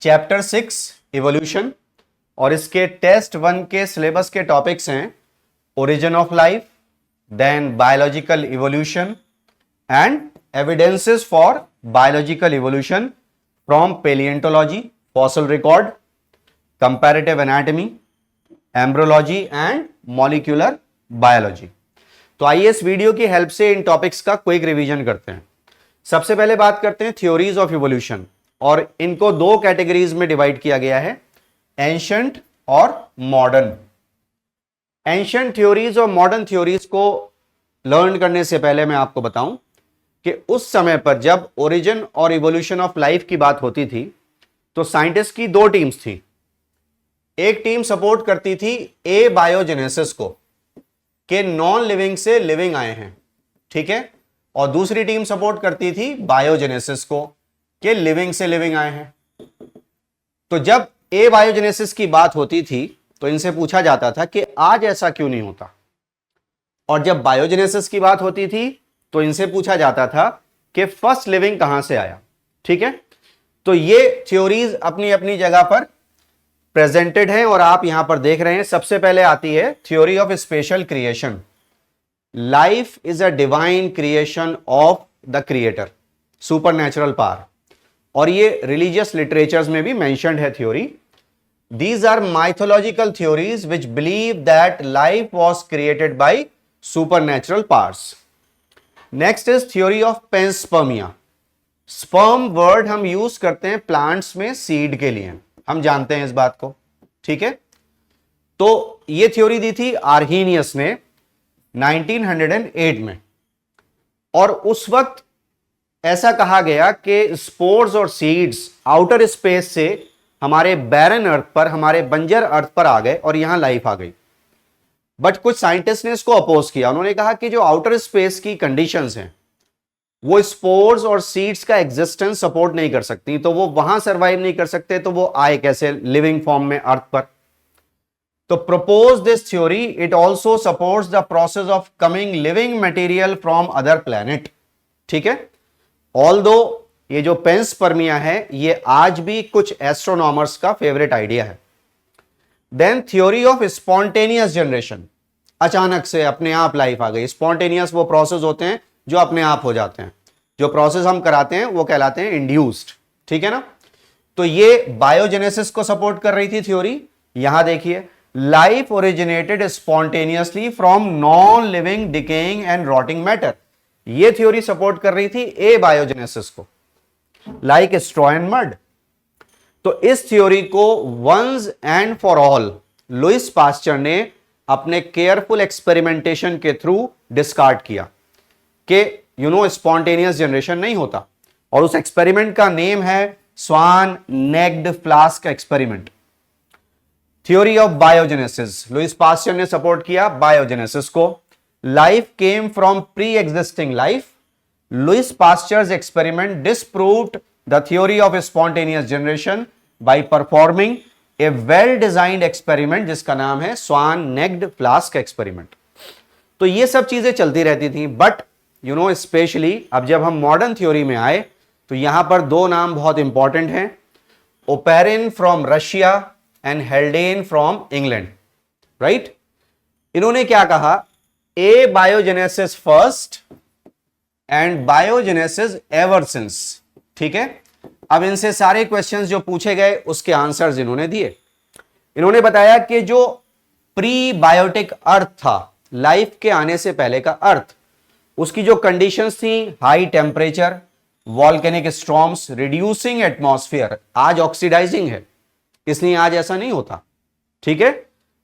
Chapter 6 evolution और इसके test 1 के सिलेबस के टॉपिक्स हैं origin of life, then biological evolution and evidences for biological evolution from palaeontology, fossil record, comparative anatomy, embryology and molecular biology. तो आइए इस video की हेल्प से इन टॉपिक्स का क्विक रिवीजन करते हैं। सबसे पहले बात करते हैं थ्योरीज ऑफ इवोल्यूशन, और इनको दो कैटेगरीज में डिवाइड किया गया है, एंशिएंट और मॉडर्न। एंशिएंट थ्योरीज और मॉडर्न थ्योरीज को लर्न करने से पहले मैं आपको बताऊं कि उस समय पर जब ओरिजिन और इवोल्यूशन ऑफ लाइफ की बात होती थी तो साइंटिस्ट की दो टीम्स थी। एक टीम सपोर्ट करती थी ए बायोजेनेसिस को, कि नॉन लिविंग से लिविंग आए हैं, ठीक है, और दूसरी टीम सपोर्ट करती थी बायोजेनेसिस को, कि लिविंग से लिविंग आए हैं। तो जब ए बायोजेनेसिस की बात होती थी तो इनसे पूछा जाता था कि आज ऐसा क्यों नहीं होता, और जब बायोजेनेसिस की बात होती थी तो इनसे पूछा जाता था कि फर्स्ट लिविंग कहां से आया, ठीक है। तो ये थ्योरीज अपनी अपनी जगह पर प्रेजेंटेड हैं और आप यहां पर देख रहे हैं। सबसे पहले आती है theory of special creation. Life is a divine creation of the creator, supernatural power, और ये रिलीजियस लिटरेचर्स में भी मेंशन्ड है theory. These are mythological theories which believe that life was created by supernatural powers. Next is theory of panspermia. Sperm word हम use करते हैं plants में seed के लिए, हम जानते हैं इस बात को, ठीक है। तो ये थ्योरी दी थी आर्हीनियस ने 1908 में, और उस वक्त ऐसा कहा गया कि स्पोर्स और सीड्स आउटर स्पेस से हमारे बैरन अर्थ पर, हमारे बंजर अर्थ पर आ गए और यहां लाइफ आ गई। बट कुछ साइंटिस्ट ने इसको अपोज किया। उन्होंने कहा कि जो आउटर स्पेस की कंडीशंस हैं वो स्पोर्स और सीड्स का एग्जिस्टेंस सपोर्ट नहीं कर सकती, तो वो वहां सरवाइव नहीं कर सकते, तो वो आए कैसे लिविंग फॉर्म में अर्थ पर। तो propose this theory, it also supports the process of coming living material from other planet, ठीक है। ऑल्दो ये जो पेंस्पर्मिया है ये आज भी कुछ एस्ट्रोनॉमर्स का फेवरेट आइडिया है। Then theory of spontaneous generation, अचानक से अपने आप लाइफ आ गई। स्पॉन्टेनियस वो प्रोसेस होते हैं जो अपने आप हो जाते हैं, जो प्रोसेस हम कराते हैं वो कहलाते हैं इंड्यूस्ड, ठीक है ना। तो ये बायोजेनेसिस को सपोर्ट कर रही थी थ्योरी। यहां देखिए, life originated spontaneously from non living decaying and rotting matter. ये थ्योरी सपोर्ट कर रही थी ए बायोजेनेसिस को, लाइक स्ट्रॉ एंड मड। तो इस थ्योरी को once and for all Louis Pasteur ने अपने केयरफुल एक्सपेरिमेंटेशन के थ्रू डिस्कार्ड किया कि स्पॉन्टेनियस जनरेशन नहीं होता, और उस एक्सपेरिमेंट का नेम है swan necked flask experiment. Theory of biogenesis, Louis Pasteur ने सपोर्ट किया बायोजेनेसिस को। Life came from pre existing life. Louis Pasteur's experiment disproved the theory of spontaneous generation by performing a well designed experiment जिसका नाम है swan necked flask experiment. तो ये सब चीजें चलती रहती थी, बट स्पेशली अब जब हम मॉडर्न थ्योरी में आए तो यहां पर दो नाम बहुत इंपॉर्टेंट हैं, Oparin from Russia and Haldane from England, right. इन्होंने क्या कहा, abiogenesis first and biogenesis ever since, ठीक है। अब इनसे सारे क्वेश्चंस जो पूछे गए उसके आंसर्स इन्होंने दिए। इन्होंने बताया कि जो प्री बायोटिक अर्थ था, लाइफ के आने से पहले का अर्थ, उसकी जो कंडीशंस थी, high temperature, volcanic storms, reducing atmosphere, आज ऑक्सीडाइजिंग है, इसलिए आज ऐसा नहीं होता, ठीक है।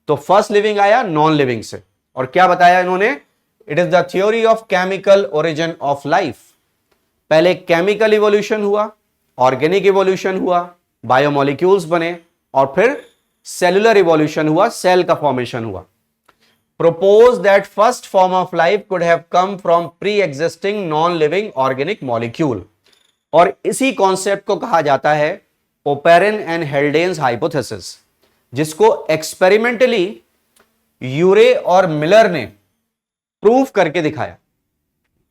तो फर्स्ट लिविंग आया नॉन लिविंग से, और क्या बताया इन्होंने, it is the theory of chemical origin of life. पहले केमिकल इवोल्यूशन हुआ, ऑर्गेनिक इवोल्यूशन हुआ, बायोमोलिक्यूल्स बने, और फिर सेलुलर इवोल्यूशन हुआ, सेल का फॉर्मेशन हुआ। Propose that first form of life could have come from pre-existing non-living organic molecule, और इसी कॉन्सेप्ट को कहा जाता है ओपेरिन एंड हेल्डेन्स हाइपोथेसिस, जिसको एक्सपेरिमेंटली यूरे और मिलर ने प्रूव करके दिखाया।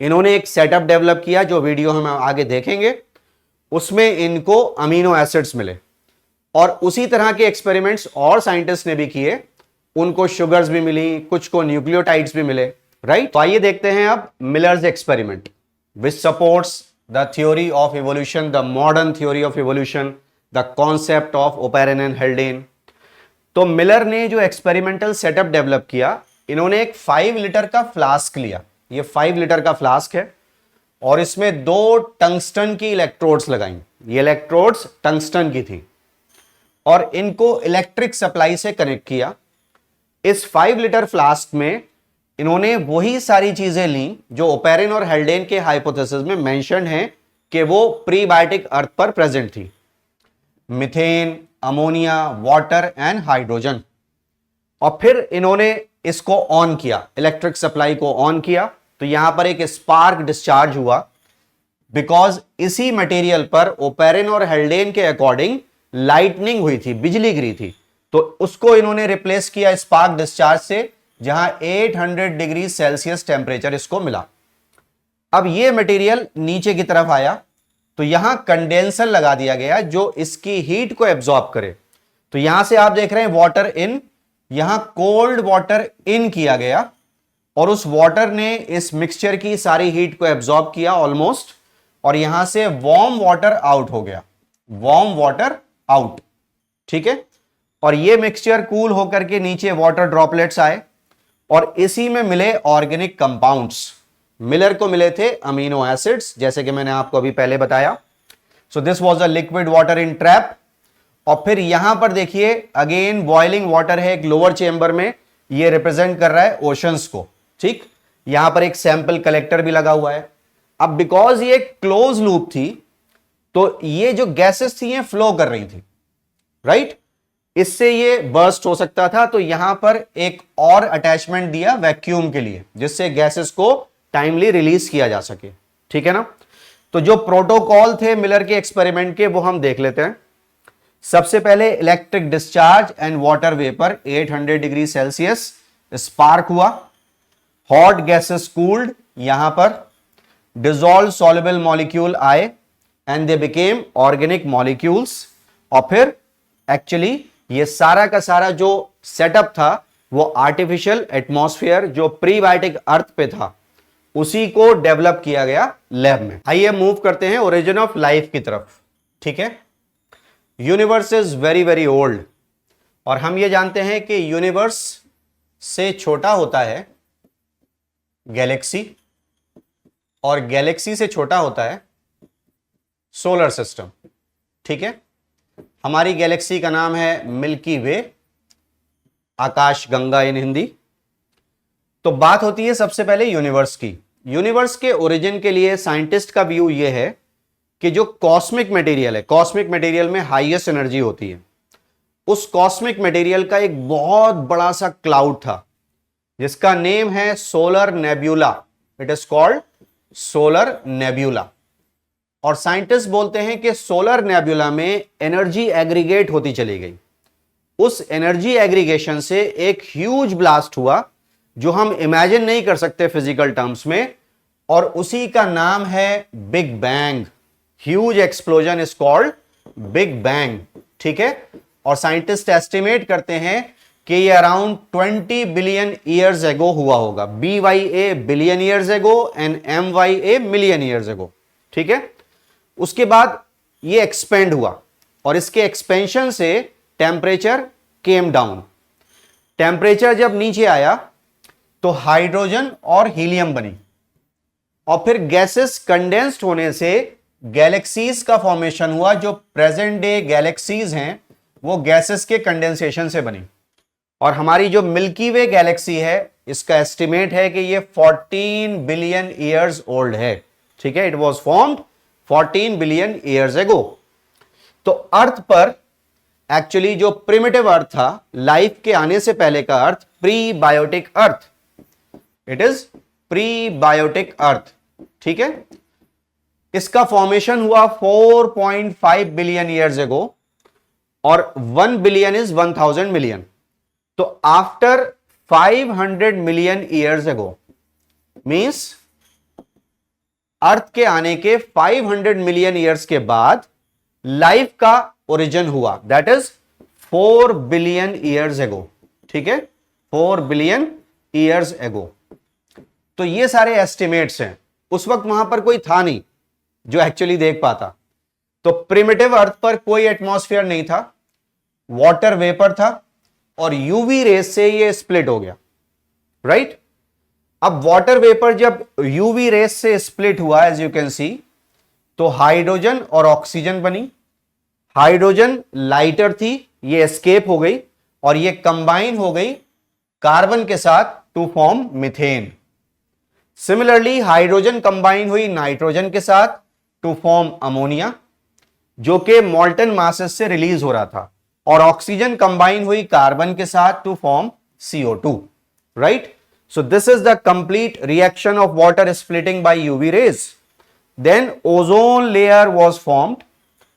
इन्होंने एक सेटअप डेवलप किया जो वीडियो हम आगे देखेंगे, उसमें इनको अमीनो एसिड्स मिले, और उसी तरह के एक्सपेरिमेंट्स और साइंटिस्ट ने भी किए, उनको शुगर्स भी मिली, कुछ को न्यूक्लियोटाइड्स भी मिले, राइट। तो आइए देखते हैं अब millers experiment which supports the theory of evolution, the modern theory of evolution, the concept of operon and हेल्डेन। तो मिलर ने जो एक्सपेरिमेंटल सेटअप डेवलप किया, इन्होंने एक 5 लीटर का फ्लास्क लिया, ये 5 लीटर का फ्लास्क है, और इसमें 2 टंगस्टन की इलेक्ट्रोड्स लगाई। ये इलेक्ट्रोड्स टंगस्टन की थी और इनको इलेक्ट्रिक सप्लाई से कनेक्ट किया। इस 5 लीटर फ्लास्क में इन्होंने वही सारी चीजें ली जो ओपेरन और हेल्डेन के हाइपोथेसिस में मेंशन है कि वो प्रीबायोटिक अर्थ पर प्रेजेंट थी, methane, ammonia, water and hydrogen. और फिर इन्होंने इसको ऑन किया, इलेक्ट्रिक सप्लाई को ऑन किया, तो यहां पर एक स्पार्क डिस्चार्ज हुआ, बिकॉज इसी मटेरियल पर ओपेरन और हेल्डेन के अकॉर्डिंग लाइटनिंग हुई थी, बिजली गिरी थी। तो उसको इन्होंने रिप्लेस किया स्पार्क डिस्चार्ज से, जहां 800 डिग्री सेल्सियस टेम्परेचर इसको मिला। अब ये मटेरियल नीचे की तरफ आया, तो यहां कंडेंसर लगा दिया गया जो इसकी हीट को एब्जॉर्ब करे। तो यहां से आप देख रहे हैं वाटर इन, यहां कोल्ड वाटर इन किया गया, और उस वाटर ने इस मिक्सचर की सारी हीट को एब्जॉर्ब किया ऑलमोस्ट, और यहां से वार्म वाटर आउट हो गया, वार्म वाटर आउट, ठीक है। और ये मिक्सचर कूल होकर के नीचे वाटर ड्रॉपलेट्स आए, और इसी में मिले ऑर्गेनिक कंपाउंड्स। मिलर को मिले थे अमीनो एसिड्स, जैसे कि मैंने आपको अभी पहले बताया। So this was a liquid water in trap. और फिर यहां पर देखिए अगेन बॉइलिंग वाटर है एक लोअर चेंबर में, ये रिप्रेजेंट कर रहा है ओशंस को, ठीक। यहां पर एक सैंपल कलेक्टर भी लगा हुआ है। अब बिकॉज ये क्लोज लूप थी, तो ये जो गैसेस थी ये फ्लो कर रही थी, राइट। इससे ये बर्स्ट हो सकता था, तो यहां पर एक और अटैचमेंट दिया वैक्यूम के लिए, जिससे गैसेस को टाइमली रिलीज किया जा सके, ठीक है ना। तो जो प्रोटोकॉल थे मिलर के एक्सपेरिमेंट के, वो हम देख लेते हैं। सबसे पहले electric discharge and water vapour 800 degree Celsius spark हुआ, हॉट गैसेस कूल्ड, यहां पर डिसॉल्व सॉल्युबल मॉलिक्यूल आए and they became organic molecules. और फिर एक्चुअली ये सारा का सारा जो सेटअप था वो आर्टिफिशियल एटमॉस्फेयर जो प्रीबायोटिक अर्थ पे था, उसी को डेवलप किया गया लैब में। आइए मूव करते हैं ओरिजिन ऑफ लाइफ की तरफ, ठीक है। Universe is very very old, और हम ये जानते हैं कि यूनिवर्स से छोटा होता है गैलेक्सी, और गैलेक्सी से छोटा होता है सोलर सिस्टम, ठीक है। हमारी गैलेक्सी का नाम है मिल्की वे, आकाश गंगा इन हिंदी। तो बात होती है सबसे पहले यूनिवर्स की। यूनिवर्स के ओरिजिन के लिए साइंटिस्ट का व्यू यह है कि जो कॉस्मिक मटेरियल है, कॉस्मिक मटेरियल में हाईएस्ट एनर्जी होती है, उस कॉस्मिक मटेरियल का एक बहुत बड़ा सा क्लाउड था जिसका नेम है solar nebula. It is called solar nebula. और साइंटिस्ट बोलते हैं कि सोलर नेब्यूला में एनर्जी एग्रीगेट होती चली गई। उस एनर्जी एग्रीगेशन से एक ह्यूज ब्लास्ट हुआ जो हम इमेजिन नहीं कर सकते फिजिकल टर्म्स में, और उसी का नाम है big bang. Huge explosion is called big bang, ठीक है। और साइंटिस्ट एस्टिमेट करते हैं कि ये अराउंड 20 बिलियन ईयर्स एगो हुआ होगा। BYA billion years ago and MYA million years एगो, ठीक है। उसके बाद ये एक्सपेंड हुआ, और इसके एक्सपेंशन से टेम्परेचर केम डाउन। टेम्परेचर जब नीचे आया तो हाइड्रोजन और हीलियम बनी, और फिर गैसेस कंडेंस्ड होने से गैलेक्सीज का फॉर्मेशन हुआ। जो प्रेजेंट डे गैलेक्सीज हैं वो गैसेस के कंडेंसेशन से बनी। और हमारी जो मिल्की वे गैलेक्सी है, इसका एस्टिमेट है कि ये 14 बिलियन ईयर्स ओल्ड है, ठीक है। It was formed 14 billion years ago. तो अर्थ पर एक्चुअली जो प्रिमिटिव अर्थ था, लाइफ के आने से पहले का earth, prebiotic earth, it is prebiotic earth, ठीक है। इसका फॉर्मेशन हुआ 4.5 बिलियन ईयर्स एगो, और 1 बिलियन इज 1000 मिलियन। तो after 500 million years ago means earth के आने के 500 मिलियन ईयर्स के बाद लाइफ का ओरिजिन हुआ, that is 4 billion years ago. ठीक है, 4 बिलियन ईयर्स एगो। तो ये सारे एस्टिमेट्स हैं, उस वक्त वहां पर कोई था नहीं जो एक्चुअली देख पाता। तो प्रिमिटिव अर्थ पर कोई एटमॉस्फेयर नहीं था, वाटर वेपर था, और यूवी रेस से ये स्प्लिट हो गया, राइट। अब वाटर वेपर जब यूवी रेस से स्प्लिट हुआ, एज यू कैन सी, तो हाइड्रोजन और ऑक्सीजन बनी। हाइड्रोजन लाइटर थी, ये एस्केप हो गई और ये कंबाइन हो गई कार्बन के साथ to form methane. Similarly hydrogen combine हुई नाइट्रोजन के साथ टू फॉर्म अमोनिया, जो कि मॉल्टन मासेस से रिलीज हो रहा था, और ऑक्सीजन कंबाइन हुई कार्बन के साथ to form CO2, right. So this is the complete reaction of water splitting by UV rays. Then ozone layer was formed.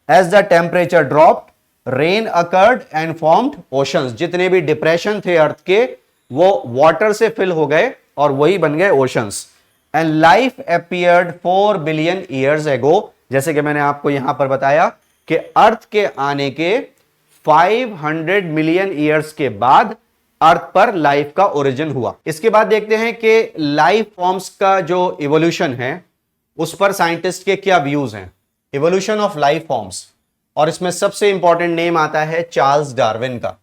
As the temperature dropped, rain occurred and formed oceans. जितने भी depression थे अर्थ के वो water से fill हो गए और वही बन गए oceans. And life appeared 4 billion years ago. जैसे कि मैंने आपको यहां पर बताया कि अर्थ के आने के 500 मिलियन ईयर्स के बाद अर्थ पर लाइफ का ओरिजिन हुआ। इसके बाद देखते हैं कि लाइफ फॉर्म्स का जो इवोल्यूशन है उस पर साइंटिस्ट के क्या व्यूज हैं, इवोल्यूशन ऑफ लाइफ फॉर्म्स। और इसमें सबसे इंपॉर्टेंट नेम आता है चार्ल्स डार्विन का,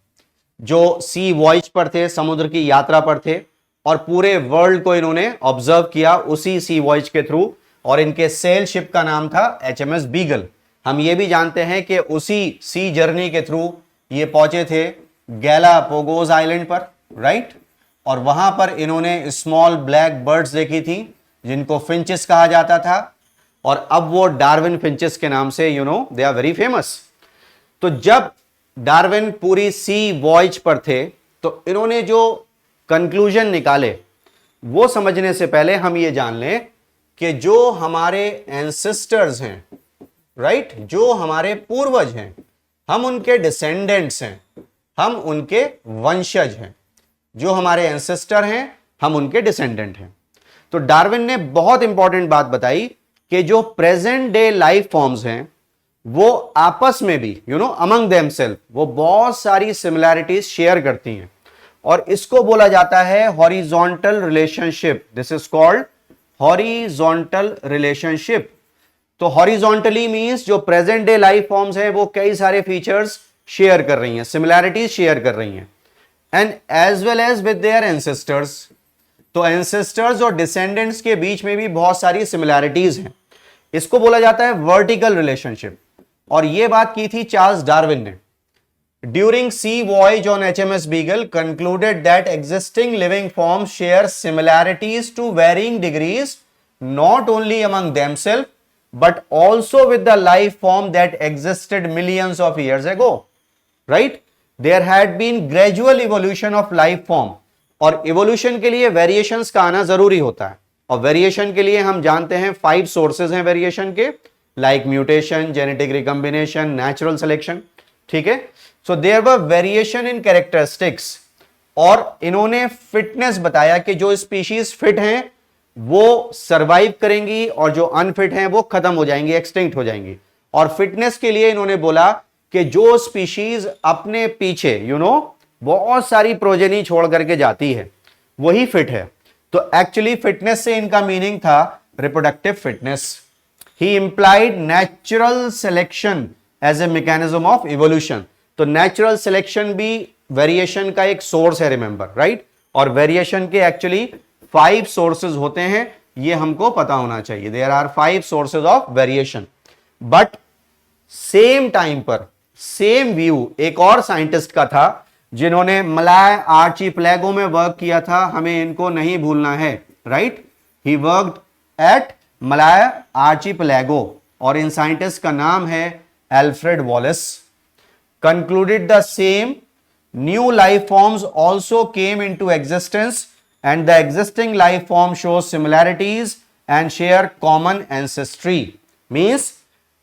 जो सी वॉयज पर थे, समुद्र की यात्रा पर थे, और पूरे वर्ल्ड को इन्होंने ऑब्जर्व किया उसी सी वॉयज के थ्रू, और इनके सेल शिप का नाम था HMS बीगल। हम ये भी जानते हैं कि उसी सी जर्नी के थ्रू ये पहुंचे थे गैलापागोस आइलैंड पर, राइट। और वहां पर इन्होंने स्मॉल ब्लैक बर्ड्स देखी थी जिनको फिंचेस कहा जाता था, और अब वो डार्विन फिंचेस के नाम से दे आर वेरी फेमस। तो जब डार्विन पूरी सी वॉयज पर थे तो इन्होंने जो कंक्लूजन निकाले वो समझने से पहले हम ये जान लें कि जो हमारे एंसेस्टर्स हैं, राइट, जो हमारे पूर्वज हैं, हम उनके डिसेंडेंट्स हैं, हम उनके वंशज हैं। जो हमारे एंसेस्टर हैं हम उनके डिसेंडेंट हैं। तो डार्विन ने बहुत इंपॉर्टेंट बात बताई कि जो प्रेजेंट डे लाइफ फॉर्म्स हैं वो आपस में भी अमंग देमसेल्फ वो बहुत सारी सिमिलैरिटीज शेयर करती हैं, और इसको बोला जाता है horizontal relationship. This is called horizontal relationship. तो हॉरिजॉन्टली मींस जो प्रेजेंट डे लाइफ फॉर्म्स हैं वो कई सारे फीचर्स शेयर कर रही हैं, सिमिलैरिटीज शेयर कर रही हैं, and as well as with their ancestors. तो एंसेस्टर्स और डिसेंडेंट्स के बीच में भी बहुत सारी सिमिलैरिटीज हैं। इसको बोला जाता है वर्टिकल रिलेशनशिप, और यह बात की थी चार्ल्स डार्विन ने during sea voyage on HMS Beagle, concluded that existing living forms share similarities to varying degrees, not only among themself but also with the life form that existed millions of years ago, right? There had been gradual evolution of life form, और evolution के लिए variations का आना जरूरी होता है, और variation के लिए हम जानते हैं 5 sources हैं variation के, like mutation, genetic recombination, natural selection, ठीक है। So there were variation in characteristics, और इन्होंने fitness बताया कि जो species fit हैं वो सरवाइव करेंगी और जो अनफिट हैं वो खत्म हो जाएंगी, एक्सटिंक्ट हो जाएंगी। और फिटनेस के लिए इन्होंने बोला कि जो स्पीशीज अपने पीछे बहुत सारी प्रोजेनी छोड़ करके जाती है वही फिट है। तो एक्चुअली फिटनेस से इनका मीनिंग था reproductive fitness. He implied natural selection as a mechanism of evolution. तो नेचुरल सिलेक्शन भी वेरिएशन का एक सोर्स है, रिमेंबर, राइट। और वेरिएशन के एक्चुअली 5 सोर्सेज होते हैं, ये हमको पता होना चाहिए। There are 5 sources of variation. But same time पर सेम व्यू एक और साइंटिस्ट का था जिन्होंने मलाय आर्चिपेलागो में वर्क किया था, हमें इनको नहीं भूलना है, right. He worked eight malai archipelago, और इन साइंटिस्ट का नाम है Alfred Wallace. Concluded the same new life forms also came into existence, and the existing life form shows similarities and share common ancestry. Means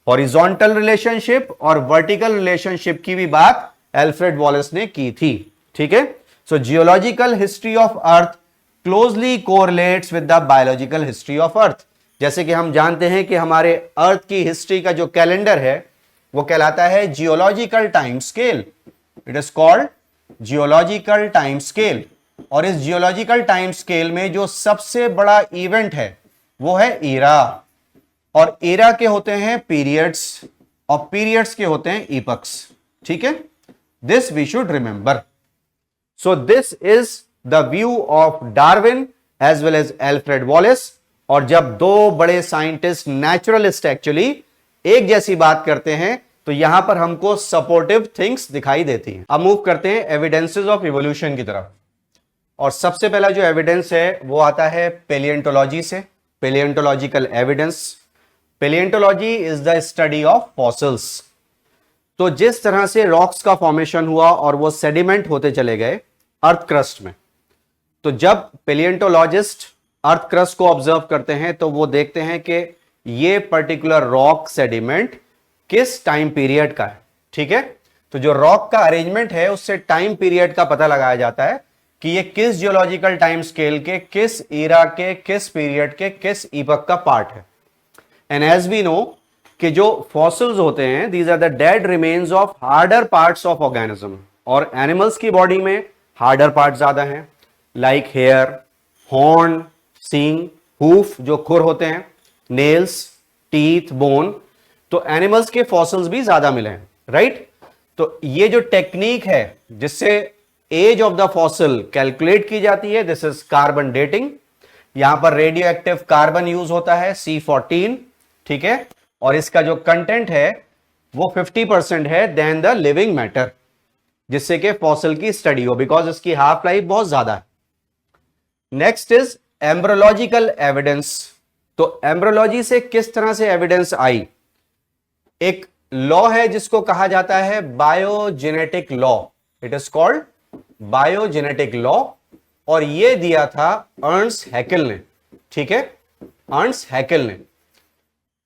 horizontal relationship और vertical relationship की भी बात Alfred Wallace ने की थी, ठीक है। So geological history of earth closely correlates with the biological history of earth. जैसे कि हम जानते हैं कि हमारे अर्थ की हिस्ट्री का जो कैलेंडर है वो कहलाता है geological time scale. It is called geological time scale. और इस जियोलॉजिकल टाइम स्केल में जो सबसे बड़ा इवेंट है वो है ईरा, और ईरा के होते हैं पीरियड्स, और पीरियड्स के होते हैं ईपक्स। ठीक है, this we should remember. So this is the view of Darwin as well as Alfred Wallace. और जब दो बड़े साइंटिस्ट, नेचुरलिस्ट एक्चुअली एक जैसी बात करते हैं तो यहां पर हमको सपोर्टिव थिंग्स दिखाई देती हैं। अब मूव करते हैं एविडेंसेस ऑफ इवोल्यूशन की तरफ। और सबसे पहला जो एविडेंस है वो आता है पेलियंटोलॉजी से, paleontological evidence. Paleontology is the study of fossils. तो जिस तरह से रॉक्स का फॉर्मेशन हुआ और वो सेडिमेंट होते चले गए अर्थ क्रस्ट में, तो जब पेलियंटोलॉजिस्ट अर्थ क्रस्ट को ऑब्जर्व करते हैं तो वो देखते हैं कि ये पर्टिकुलर रॉक सेडिमेंट किस टाइम पीरियड का है। ठीक है, तो जो रॉक का अरेंजमेंट है उससे टाइम पीरियड का पता लगाया जाता है कि ये किस जियोलॉजिकल टाइम स्केल के, किस ईरा के, किस पीरियड के, किस ईपक का पार्ट है। एंड एज वी नो कि जो फॉसिल्स होते हैं these are the dead remains of harder parts of organism, और एनिमल्स की बॉडी में हार्डर पार्ट ज्यादा हैं, लाइक हेयर, हॉर्न, सींग, हूफ जो खुर होते हैं, नेल्स, टीथ, बोन। तो एनिमल्स के फॉसिल्स भी ज्यादा मिले हैं, राइट। तो ये जो टेक्निक है जिससे age of the fossil calculate की जाती है, दिस इज कार्बन डेटिंग। यहां पर रेडियो एक्टिव कार्बन यूज होता है C14, ठीक है, और इसका जो कंटेंट है वो 50% है देन द लिविंग मैटर, जिससे कि फॉसिल की स्टडी हो, बिकॉज इसकी हाफ लाइफ बहुत ज्यादा है। Next is embryological evidence. तो एम्ब्रोलॉजी से किस तरह से एविडेंस आई? एक लॉ है जिसको कहा जाता है biogenetic law. It is called biogenetic law, और यह दिया था अर्न्स्ट हैकेल ने। ठीक है, अर्न्स्ट हैकेल ने,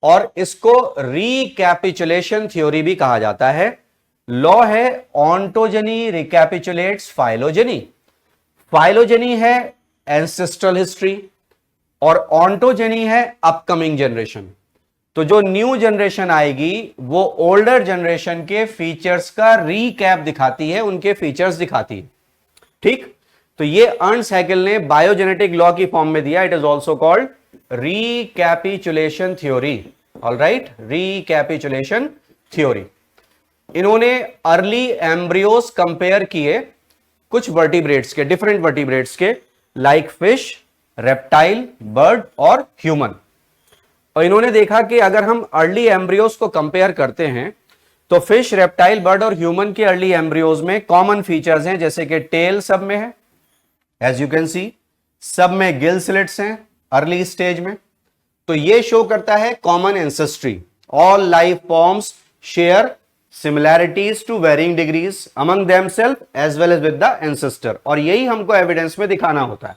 और इसको रिकैपिचुलेशन थ्योरी भी कहा जाता है। लॉ है ऑन्टोजेनी रिकैपिचुलेट्स फाइलोजेनी। फाइलोजेनी है एंसेस्ट्रल हिस्ट्री और ऑन्टोजेनी है अपकमिंग जनरेशन। तो जो न्यू जनरेशन आएगी वो ओल्डर जनरेशन के फीचर्स का रीकैप दिखाती है, उनके फीचर्स दिखाती है। ठीक, तो ये अर्न्स्ट हैकेल ने बायोजेनेटिक लॉ की फॉर्म में दिया। It is also called recapitulation theory. Alright, recapitulation theory. इन्होंने अर्ली एम्ब्रियोस कंपेयर किए कुछ वर्टिब्रेट्स के, डिफरेंट वर्टिब्रेट्स के, लाइक फिश, रेप्टाइल, बर्ड और ह्यूमन। और इन्होंने देखा कि अगर हम अर्ली एम्ब्रियोस को कंपेयर करते हैं तो फिश, रेप्टाइल, बर्ड और ह्यूमन के अर्ली एम्ब्रियोस में कॉमन फीचर्स हैं, जैसे कि टेल सब में है, एज यू कैन सी, सब में गिल स्लिट्स हैं अर्ली स्टेज में। तो ये शो करता है common ancestry. All life forms share similarities to varying degrees among themself as well as with the ancestor, और यही हमको एविडेंस में दिखाना होता है।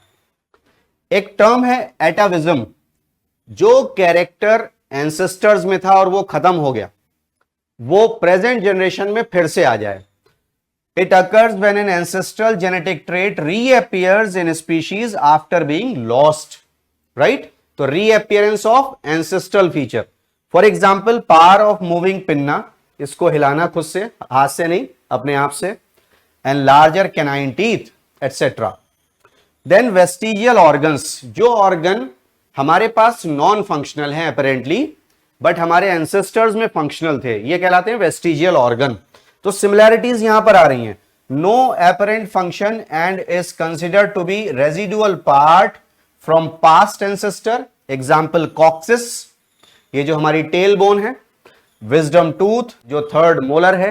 एक टर्म है एटाविज्म। जो कैरेक्टर एंसेस्टर्स में था और वो खत्म हो गया, वो प्रेजेंट जनरेशन में फिर से आ जाए। It occurs when an ancestral genetic trait reappears in species after being lost, right. तो reappearance of ancestral feature, for example power of moving pinna, इसको हिलाना खुद से, हाथ से नहीं, अपने आप से, and larger canine teeth etcetera. Then vestigial organs, जो ऑर्गन हमारे पास नॉन फंक्शनल है अपेरेंटली बट हमारे एंसेस्टर्स में फंक्शनल थे, ये कहलाते हैं वेस्टिजियल ऑर्गन। तो सिमिलैरिटीज यहां पर आ रही हैं। No apparent function and is considered to be residual part from past ancestor, example coccyx, ये जो हमारी टेल बोन है, विजडम टूथ जो थर्ड मोलर है,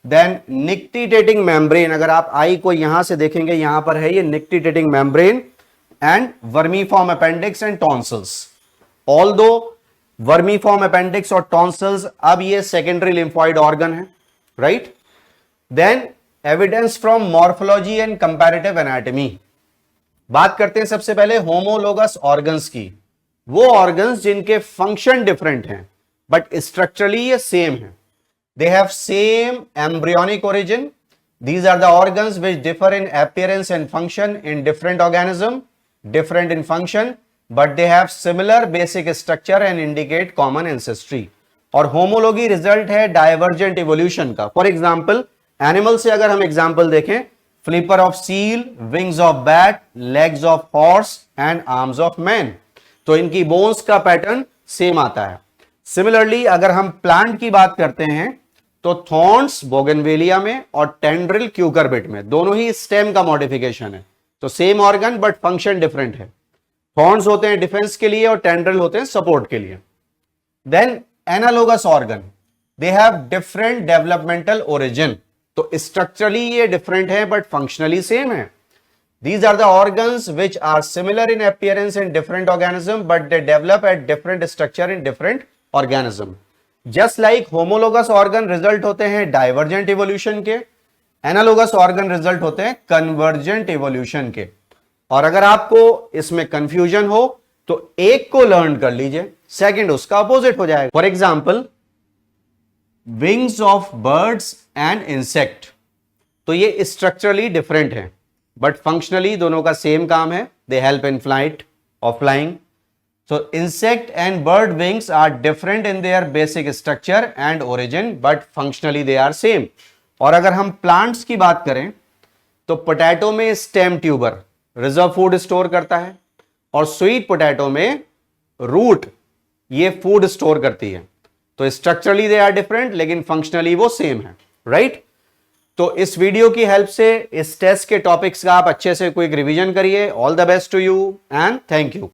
देन निक्टिटेटिंग मेम्ब्रेन, अगर आप आई को यहां से देखेंगे यहां पर है ये nictitating membrane, and vermiform appendix and tonsils. Although vermiform appendix और टॉन्सिल्स अब ये सेकेंडरी लिम्फॉइड ऑर्गन है, right. Then evidence from morphology and comparative anatomy. बात करते हैं सबसे पहले होमोलोगस ऑर्गन्स की, वो ऑर्गन्स जिनके फंक्शन डिफरेंट हैं बट स्ट्रक्चरली ये सेम है। They have same embryonic origin. These are the organs which differ in appearance and function in different organism, different in function, but they have similar basic structure and indicate common ancestry. और homology result है divergent evolution का। For example animal से अगर हम example देखें, flipper of seal, wings of bat, legs of horse and arms of man, तो इनकी bones का पैटर्न सेम आता है। सिमिलरली अगर हम प्लांट की बात करते हैं तो थॉर्न्स बोगनवेलिया में और टेंड्रिल क्यूकरबिट में, दोनों ही स्टेम का मॉडिफिकेशन है, तो same organ but function different है। थॉर्न्स होते हैं डिफेंस के लिए और टेंड्रिल होते हैं सपोर्ट के लिए। Then analogous organ, they have different developmental origin, तो स्ट्रक्चरली ये डिफरेंट है बट फंक्शनली सेम है। These are the organs which are similar in appearance in different organism but they develop at different structure in different organism. Just like homologous organ result होते हैं divergent evolution के, analogous organ result होते हैं convergent evolution के। और अगर आपको इसमें confusion हो तो एक को learn कर लीजिए, second उसका opposite हो जाएगा। For example, wings of birds and insect, तो ये structurally different है बट फंक्शनली दोनों का सेम काम है, दे हेल्प इन फ्लाइट और flying. So insect and bird wings are different in their basic structure and origin but functionally they are same. और अगर हम प्लांट्स की बात करें तो पोटैटो में stem tuber reserve food store करता है और स्वीट पोटैटो में रूट ये फूड स्टोर करती है, तो स्ट्रक्चरली दे आर डिफरेंट लेकिन फंक्शनली वो सेम है, राइट? तो इस वीडियो की हेल्प से इस टेस्ट के टॉपिक्स का आप अच्छे से क्विक रिवीजन करिए। All the best to you and thank you.